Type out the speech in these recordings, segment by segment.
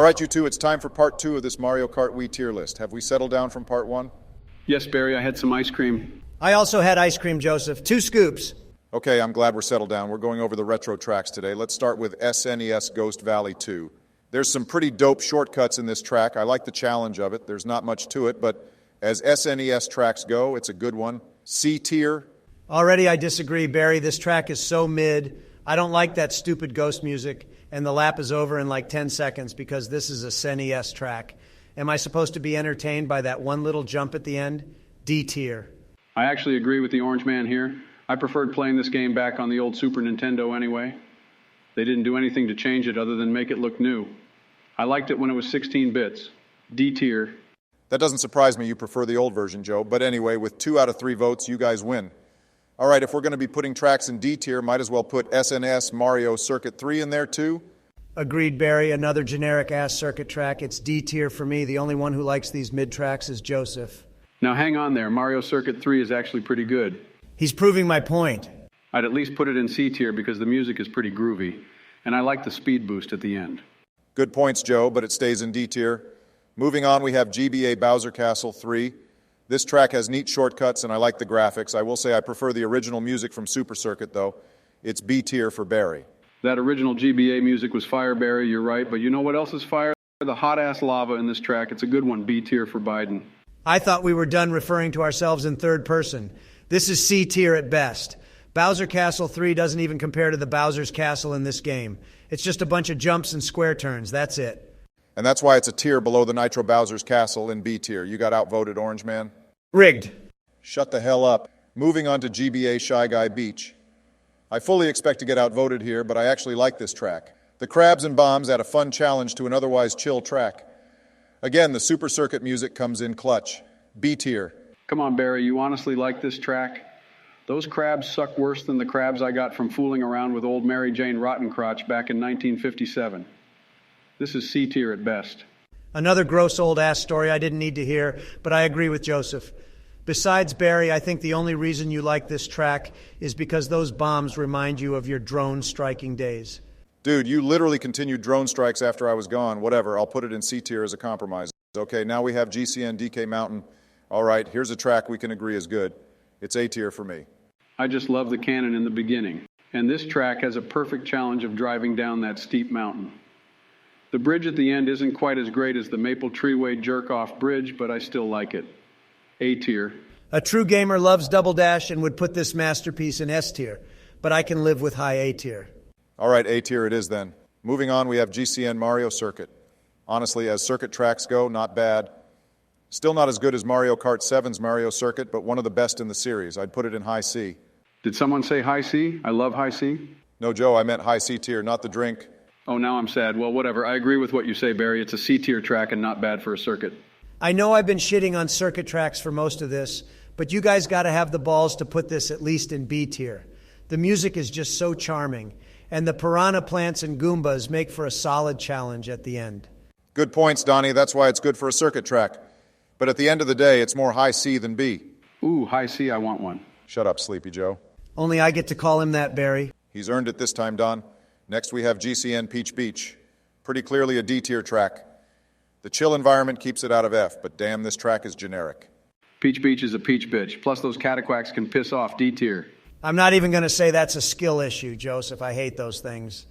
All right, you two, it's time for part 2 of this Mario Kart Wii tier list. Have we settled down from part 1? Yes, Barry, I had some ice cream. I also had ice cream, Joseph. 2 scoops. Okay, I'm glad we're settled down. We're going over the retro tracks today. Let's start with SNES Ghost Valley 2. There's some pretty dope shortcuts in this track. I like the challenge of it. There's not much to it, but as SNES tracks go, it's a good one. C tier. Already I disagree, Barry. This track is so mid. I don't like that stupid ghost music, and the lap is over in like 10 seconds because this is a SNES track. Am I supposed to be entertained by that one little jump at the end? D tier. I actually agree with the orange man here. I preferred playing this game back on the old Super Nintendo anyway. They didn't do anything to change it other than make it look new. I liked it when it was 16 bits. D tier. That doesn't surprise me you prefer the old version, Joe. But anyway, with 2 out of 3 votes, you guys win. All right, if we're going to be putting tracks in D tier, might as well put SNS Mario Circuit 3 in there too. Agreed, Barry. Another generic-ass circuit track. It's D tier for me. The only one who likes these mid-tracks is Joseph. Now hang on there. Mario Circuit 3 is actually pretty good. He's proving my point. I'd at least put it in C tier because the music is pretty groovy, and I like the speed boost at the end. Good points, Joe, but it stays in D tier. Moving on, we have GBA Bowser Castle 3. This track has neat shortcuts, and I like the graphics. I will say I prefer the original music from Super Circuit, though. It's B tier for Barry. That original GBA music was fire, Barry, you're right, but you know what else is fire? The hot-ass lava in this track. It's a good one, B tier for Biden. I thought we were done referring to ourselves in third person. This is C tier at best. Bowser Castle 3 doesn't even compare to the Bowser's Castle in this game. It's just a bunch of jumps and square turns, that's it. And that's why it's a tier below the Nitro Bowser's Castle in B tier. You got outvoted, Orange Man. Rigged. Shut the hell up. Moving on to GBA Shy Guy Beach. I fully expect to get outvoted here, but I actually like this track. The crabs and bombs add a fun challenge to an otherwise chill track. Again, the Super Circuit music comes in clutch. B tier. Come on, Barry, you honestly like this track? Those crabs suck worse than the crabs I got from fooling around with old Mary Jane Rottencrotch back in 1957. This is C tier at best. Another gross old-ass story I didn't need to hear, but I agree with Joseph. Besides, Barry, I think the only reason you like this track is because those bombs remind you of your drone striking days. Dude, you literally continued drone strikes after I was gone. Whatever, I'll put it in C tier as a compromise. Okay, now we have GCN DK Mountain. All right, here's a track we can agree is good. It's A tier for me. I just love the cannon in the beginning. And this track has a perfect challenge of driving down that steep mountain. The bridge at the end isn't quite as great as the Maple Treeway jerk-off bridge, but I still like it. A tier. A true gamer loves Double Dash and would put this masterpiece in S tier, but I can live with high A tier. All right, A tier it is then. Moving on, we have GCN Mario Circuit. Honestly, as circuit tracks go, not bad. Still not as good as Mario Kart 7's Mario Circuit, but one of the best in the series. I'd put it in high C. Did someone say high C? I love high C. No, Joe, I meant high C tier, not the drink. Oh, now I'm sad. Well, whatever. I agree with what you say, Barry. It's a C tier track and not bad for a circuit. I know I've been shitting on circuit tracks for most of this, but you guys got to have the balls to put this at least in B tier. The music is just so charming, and the piranha plants and Goombas make for a solid challenge at the end. Good points, Donnie. That's why it's good for a circuit track. But at the end of the day, it's more high C than B. Ooh, high C, I want one. Shut up, Sleepy Joe. Only I get to call him that, Barry. He's earned it this time, Don. Next, we have GCN Peach Beach. Pretty clearly a D tier track. The chill environment keeps it out of F, but damn, this track is generic. Peach Beach is a peach bitch. Plus, those cataquacks can piss off. D tier. I'm not even going to say that's a skill issue, Joseph. I hate those things.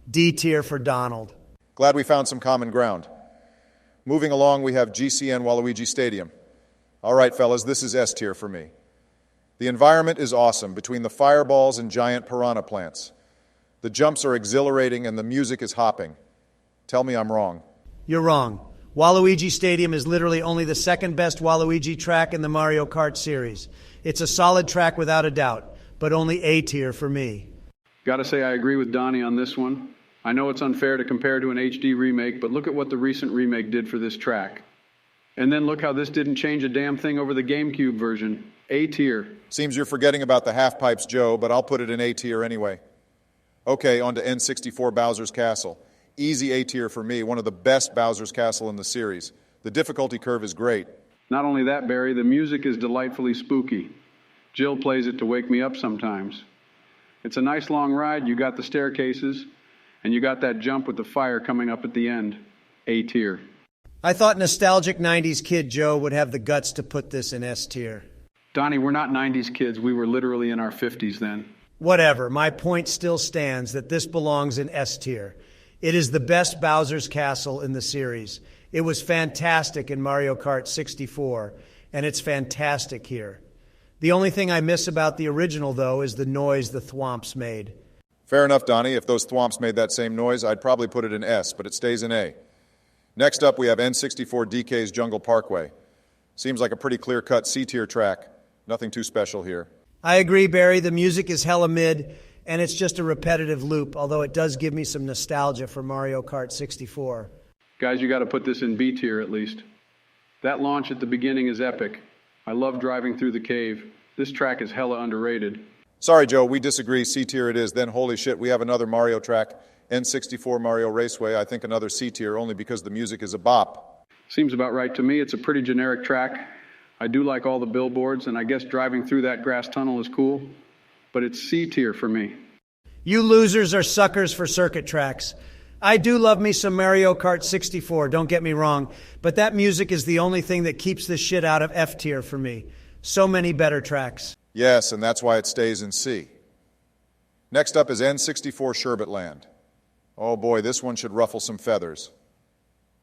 D tier for Donald. Glad we found some common ground. Moving along, we have GCN Waluigi Stadium. All right, fellas, this is S tier for me. The environment is awesome between the fireballs and giant piranha plants. The jumps are exhilarating and the music is hopping. Tell me I'm wrong. You're wrong. Waluigi Stadium is literally only the second best Waluigi track in the Mario Kart series. It's a solid track without a doubt, but only A tier for me. Gotta say I agree with Donnie on this one. I know it's unfair to compare to an HD remake, but look at what the recent remake did for this track. And then look how this didn't change a damn thing over the GameCube version. A tier. Seems you're forgetting about the half pipes, Joe, but I'll put it in A tier anyway. Okay, on to N64 Bowser's Castle. Easy A tier for me, one of the best Bowser's Castle in the series. The difficulty curve is great. Not only that, Barry, the music is delightfully spooky. Jill plays it to wake me up sometimes. It's a nice long ride. You got the staircases, and you got that jump with the fire coming up at the end. A tier. I thought nostalgic 90s kid Joe would have the guts to put this in S tier. Donnie, we're not 90s kids. We were literally in our 50s then. Whatever, my point still stands that this belongs in S tier. It is the best Bowser's Castle in the series. It was fantastic in Mario Kart 64, and it's fantastic here. The only thing I miss about the original, though, is the noise the thwomps made. Fair enough, Donnie. If those thwomps made that same noise, I'd probably put it in S, but it stays in A. Next up, we have N64 DK's Jungle Parkway. Seems like a pretty clear-cut C-tier track. Nothing too special here. I agree, Barry. The music is hella mid, and it's just a repetitive loop, although it does give me some nostalgia for Mario Kart 64. Guys, you got to put this in B tier at least. That launch at the beginning is epic. I love driving through the cave. This track is hella underrated. Sorry, Joe, we disagree. C-tier it is. Then, holy shit, we have another Mario track, N64 Mario Raceway. I think another C-tier only because the music is a bop. Seems about right to me. It's a pretty generic track. I do like all the billboards, and I guess driving through that grass tunnel is cool, but it's C tier for me. You losers are suckers for circuit tracks. I do love me some Mario Kart 64, don't get me wrong, but that music is the only thing that keeps this shit out of F tier for me. So many better tracks. Yes, and that's why it stays in C. Next up is N64 Sherbet Land. Oh boy, this one should ruffle some feathers.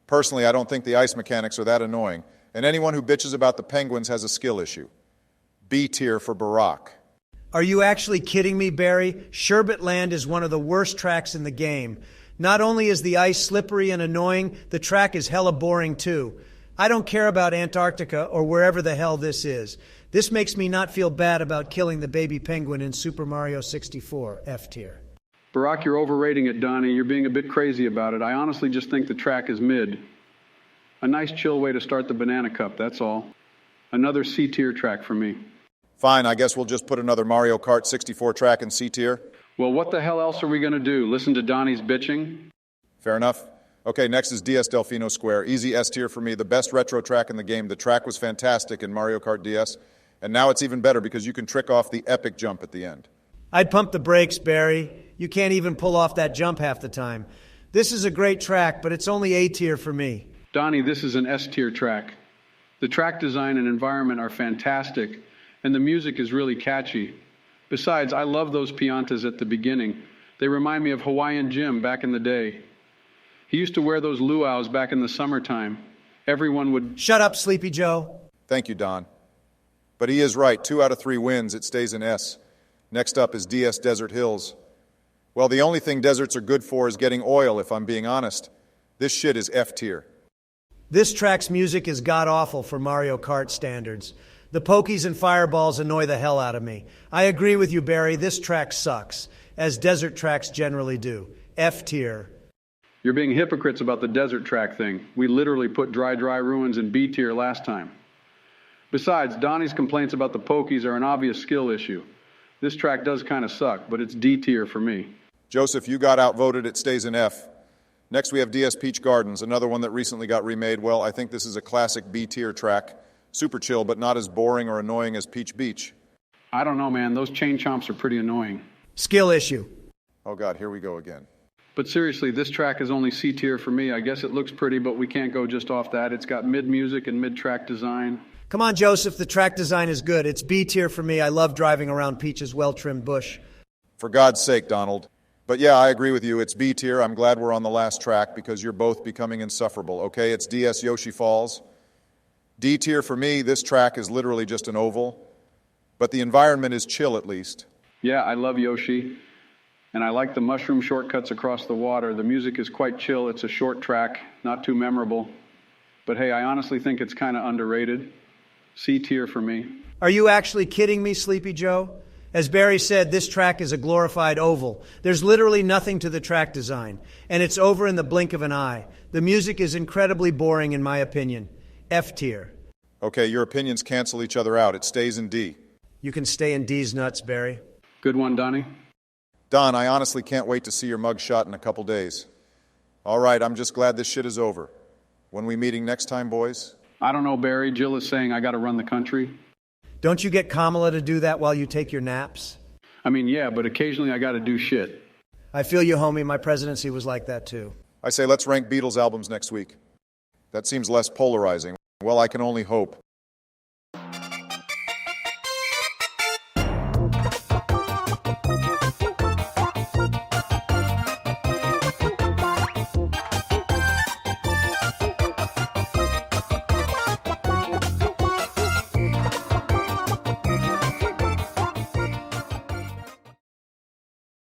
Personally, I don't think the ice mechanics are that annoying, and anyone who bitches about the penguins has a skill issue. B tier for Barack. Are you actually kidding me, Barry? Sherbet Land is one of the worst tracks in the game. Not only is the ice slippery and annoying, the track is hella boring too. I don't care about Antarctica or wherever the hell this is. This makes me not feel bad about killing the baby penguin in Super Mario 64, F tier. Barack, you're overrating it, Donnie. You're being a bit crazy about it. I honestly just think the track is mid. A nice chill way to start the Banana Cup, that's all. Another C-tier track for me. Fine, I guess we'll just put another Mario Kart 64 track in C-tier. Well, what the hell else are we going to do? Listen to Donnie's bitching? Fair enough. Okay, next is DS Delfino Square. Easy S-tier for me, the best retro track in the game. The track was fantastic in Mario Kart DS, and now it's even better because you can trick off the epic jump at the end. I'd pump the brakes, Barry. You can't even pull off that jump half the time. This is a great track, but it's only A tier for me. Donnie, this is an S-tier track. The track design and environment are fantastic, and the music is really catchy. Besides, I love those piantas at the beginning. They remind me of Hawaiian Jim back in the day. He used to wear those luau's back in the summertime. Everyone would... Shut up, Sleepy Joe. Thank you, Don. But he is right. 2 out of 3 wins. It stays in S. Next up is DS Desert Hills. Well, the only thing deserts are good for is getting oil, if I'm being honest. This shit is F tier. This track's music is god-awful for Mario Kart standards. The pokies and fireballs annoy the hell out of me. I agree with you, Barry. This track sucks, as desert tracks generally do. F tier. You're being hypocrites about the desert track thing. We literally put Dry Ruins in B tier last time. Besides, Donnie's complaints about the pokies are an obvious skill issue. This track does kind of suck, but it's D tier for me. Joseph, you got outvoted. It stays in F. Next, we have DS Peach Gardens, another one that recently got remade. Well, I think this is a classic B-tier track. Super chill, but not as boring or annoying as Peach Beach. I don't know, man. Those chain chomps are pretty annoying. Skill issue. Oh, God, here we go again. But seriously, this track is only C-tier for me. I guess it looks pretty, but we can't go just off that. It's got mid-music and mid-track design. Come on, Joseph. The track design is good. It's B-tier for me. I love driving around Peach's well-trimmed bush. For God's sake, Donald. But yeah, I agree with you. It's B tier. I'm glad we're on the last track because you're both becoming insufferable. Okay, it's DS Yoshi Falls. D tier for me, this track is literally just an oval. But the environment is chill at least. Yeah, I love Yoshi. And I like the mushroom shortcuts across the water. The music is quite chill. It's a short track, not too memorable. But hey, I honestly think it's kind of underrated. C tier for me. Are you actually kidding me, Sleepy Joe? As Barry said, this track is a glorified oval. There's literally nothing to the track design, and it's over in the blink of an eye. The music is incredibly boring, in my opinion. F tier. Okay, your opinions cancel each other out. It stays in D. You can stay in D's nuts, Barry. Good one, Donnie. Don, I honestly can't wait to see your mug shot in a couple days. All right, I'm just glad this shit is over. When we meeting next time, boys? I don't know, Barry. Jill is saying I got to run the country. Don't you get Kamala to do that while you take your naps? I mean, yeah, but occasionally I got to do shit. I feel you, homie. My presidency was like that, too. I say let's rank Beatles albums next week. That seems less polarizing. Well, I can only hope.